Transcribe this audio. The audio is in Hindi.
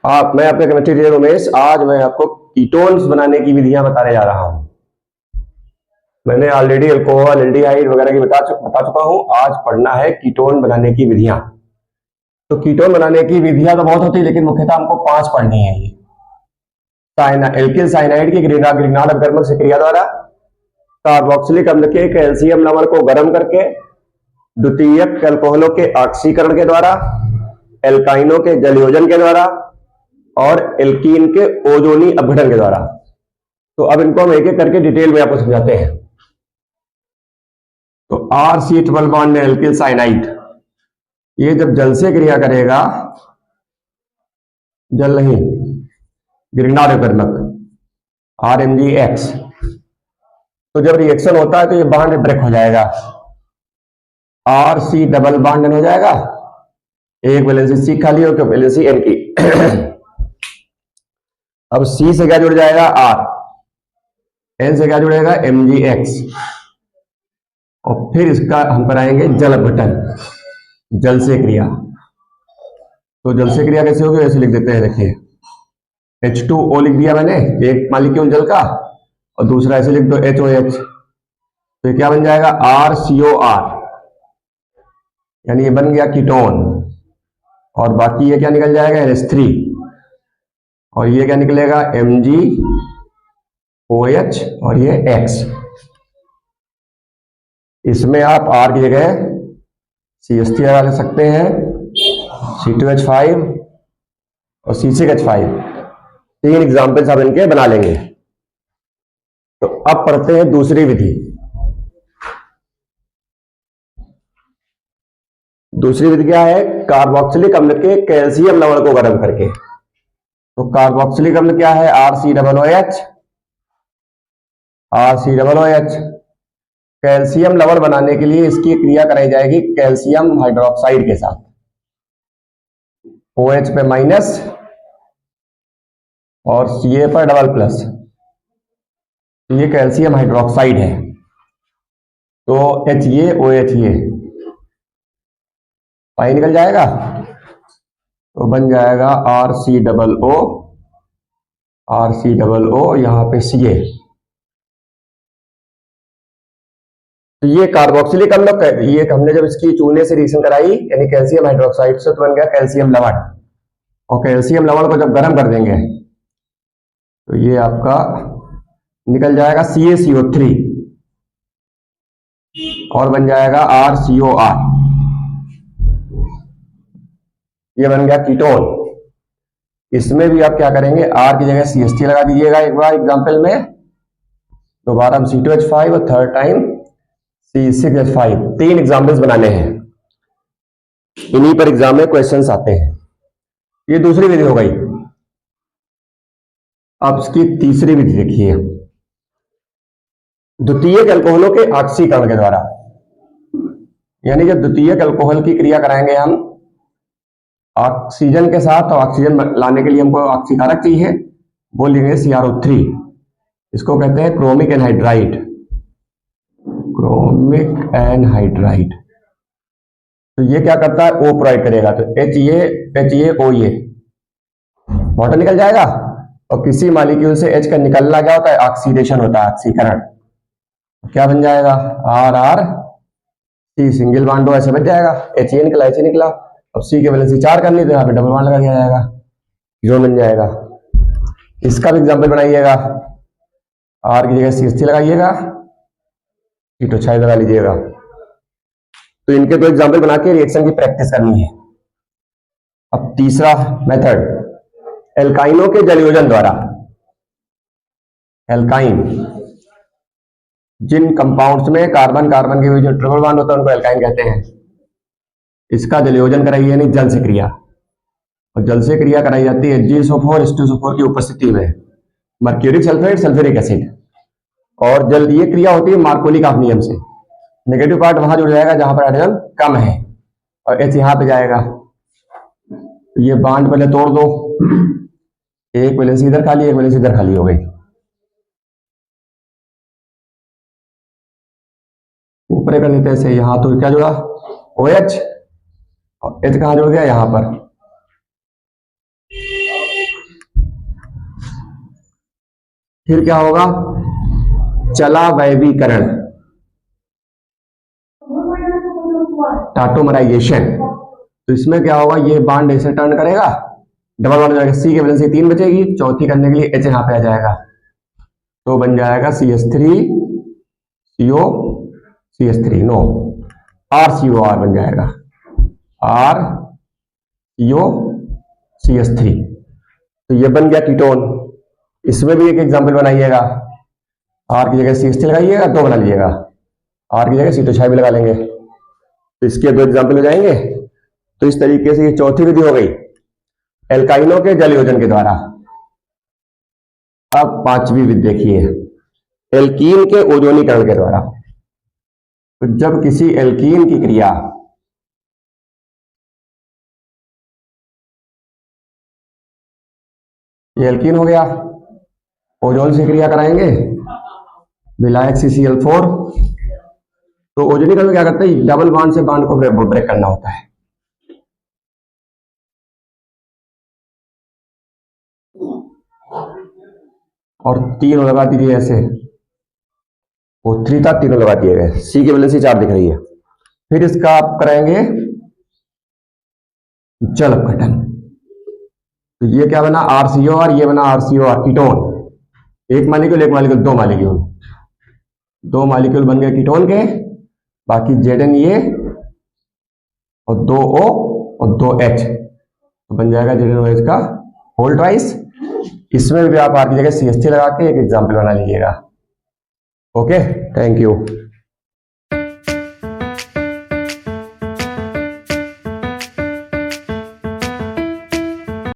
मैं अपने केमिस्ट्री टीचर उमेश। आज मैं आपको कीटोन्स बनाने की विधियां बताने जा रहा हूं। मैंने ऑलरेडी अल्कोहल, एल्डिहाइड वगैरह की बता चुका हूं। आज पढ़ना है कीटोन बनाने की विधियां। तो कीटोन बनाने की विधियां तो बहुत होती है, लेकिन मुख्यतः हमको 5 पढ़नी है। ये एल्किल साइनाइड की ग्रिग्नार्ड अपकर्मक से क्रिया द्वारा, कार्बोक्सिलिक अम्ल के कैल्शियम लवण को गर्म करके, द्वितीयक अल्कोहलों के ऑक्सीकरण के द्वारा, एल्काइनों के जलयोजन के द्वारा और एल्कीन के ओजोनी अपघटन के द्वारा। तो अब इनको हम एक एक करके डिटेल में आपको समझाते हैं। तो RC ट्रिपल बॉन्ड में एल्किल साइनाइड, ये जब जल से क्रिया करेगा, जल नहीं, ग्रिग्नार्ड अपकर्मक RMgX, तो जब रिएक्शन होता है तो ये बॉन्ड ब्रेक हो जाएगा, RC डबल बॉन्ड हो जाएगा, एक वैलेंसी C खाली हो, वैलेंसी N की। अब C से क्या जुड़ जाएगा? R, N से क्या जुड़ेगा? MgX, और फिर इसका हम कराएंगे जल अपघटन, जल से क्रिया। तो जल से क्रिया कैसे होगी? ऐसे लिख देते हैं, देखिए H2O लिख दिया मैंने, एक मालिक्यूल जल का, और दूसरा ऐसे लिख दो HOH। तो ये क्या बन जाएगा? RCOR, यानी ये बन गया कीटोन। और बाकी ये क्या निकल जाएगा? NH3, और ये क्या निकलेगा? MgOH, और ये X। इसमें आप R की जगह CH3 लगा सकते हैं, C2H5 और C6H5। 3 एग्जाम्पल्स आप इनके बना लेंगे। तो अब पढ़ते हैं दूसरी विधि। दूसरी विधि क्या है? कार्बोक्सिलिक अम्ल के कैल्शियम लवण को गर्म करके। तो कार्बोक्सिलिक अम्ल क्या है? RCOOH। कैल्शियम लवण बनाने के लिए इसकी क्रिया कराई जाएगी कैल्शियम हाइड्रोक्साइड के साथ, OH पे माइनस और Ca पर डबल प्लस। तो ये कैल्शियम हाइड्रोक्साइड है, तो HaOH पाई निकल जाएगा, तो बन जाएगा RCOO, यहां पे Ca। तो ये कार्बोक्सिलिक अम्ल, ये हमने जब इसकी चूने से रिएक्शन कराई, यानी कैल्शियम हाइड्रोक्साइड से, तो बन गया कैल्शियम लवण। और कैल्शियम लवण को जब गर्म कर देंगे तो ये आपका निकल जाएगा CaCO3, और बन जाएगा RCOR। ये बन गया कीटोन। इसमें भी आप क्या करेंगे? R की जगह CH3 लगा दीजिएगा एक बार एग्जाम्पल में, दोबारा हम C2H5 और थर्ड टाइम C6H5। 3 एग्जाम्पल्स बनाने हैं, इन्हीं पर एग्जाम में क्वेश्चंस आते हैं। ये दूसरी विधि हो गई। अब इसकी तीसरी विधि देखिए, द्वितीयक अल्कोहलों के ऑक्सीकरण के द्वारा। यानी जब द्वितीयक अल्कोहल की क्रिया कराएंगे हम ऑक्सीजन के साथ, तो ऑक्सीजन लाने के लिए हमको ऑक्सीकारक चाहिए, वो लेंगे CrO3। इसको कहते हैं क्रोमिक एनहाइड्राइड। तो ये क्या करता है? O प्रोवाइड करेगा, तो HaOA वाटर निकल जाएगा, और किसी मॉलिक्यूल से H का निकलना क्या होता है? ऑक्सीडेशन होता है, ऑक्सीकरण। क्या बन जाएगा? RRC, सिंगल बॉन्ड ऐसे बच जाएगा, HA निकला, HA निकला। अब C के वैलेंसी 4 करनी, तो यहाँ पे डबल बॉन्ड लगा दिया जाएगा, जो बन जाएगा। इसका भी एग्जाम्पल बनाइएगा, R की जगह CH3 लगाइएगा, C2H5 लगा लीजिएगा। तो इनके 2 एग्जाम्पल बना के रिएक्शन की प्रैक्टिस करनी है। अब तीसरा मेथड, एल्काइनों के जलयोजन द्वारा। एल्काइन, जिन कंपाउंड्स में कार्बन कार्बन के बीच जो ट्रिपल बॉन्ड होता है उनको एल्काइन कहते हैं। इसका जलयोजन कराइए, यानी जल से क्रिया। और जल से क्रिया कराई जाती है HgSO4 H2SO4 की उपस्थिति में, मर्क्यूरिक सल्फेट, सल्फ्यूरिक एसिड। और जल ये क्रिया होती है मार्कोनी-कॉफ नियम से। नेगेटिव पार्ट वहां जुड़ जाएगा जहां पर हाइड्रोजन कम है, और H यहां पे जाएगा। तो ये बॉन्ड पहले तोड़ दो, एक वैलेंसी इधर खाली, एक वैलेंसी इधर खाली हो गई। ऊपर कर देते ऐसे, यहां तो क्या जुड़ा? OH, और H कहां जुड़ गया? यहां पर। फिर क्या होगा, चला वैवीकरण, टाटोमराइजेशन। तो इसमें क्या होगा, ये बॉन्ड ऐसे टर्न करेगा, डबल बॉन्ड हो जाएगा, सी की वैलेंसी 3 बचेगी, चौथी करने के लिए एच यहाँ पे आ जाएगा, तो बन जाएगा CH3 CO CH3 no, RCOR बन जाएगा, RCO CH3। तो ये बन गया कीटोन। इसमें भी एक एग्जांपल बनाइएगा, R की जगह CH3 लगाइएगा, 2 बना लीजिएगा, R की जगह C2H5 भी लगा लेंगे, तो इसके 2 एग्जांपल हो जाएंगे। तो इस तरीके से ये चौथी विधि हो गई एल्काइनों के जल योजन के द्वारा। अब पांचवी विधि देखिए, एल्कीन के ओजोनीकरण के द्वारा। तो जब किसी एल्कीन की क्रिया ये एल्कीन हो गया, ओजोन से क्रिया कराएंगे, विलायक CCl4, तो ओजोनीकरण में क्या करते हैं, डबल बॉन्ड से बॉन्ड को ब्रेक करना होता है। और तीनों लगा दीजिए ऐसे, O3 था, तीनों लगा दिए गए, सी की वैलेंसी 4 दिख रही है। फिर इसका आप कराएंगे जल अपघटन, तो ये क्या बना RCOR, ये बना RCOR कीटोन, एक मालिक्यूल 2 मालिक्यूल, 2 मालिक्यूल बन गए कीटोन के, बाकी Zn ये और 2 O और 2 H, तो बन जाएगा ZnOH का होल ट्वाइस। इसमें भी आप R की जगह CH3 लगा के एक एग्जाम्पल बना लीजिएगा। Okay, thank you.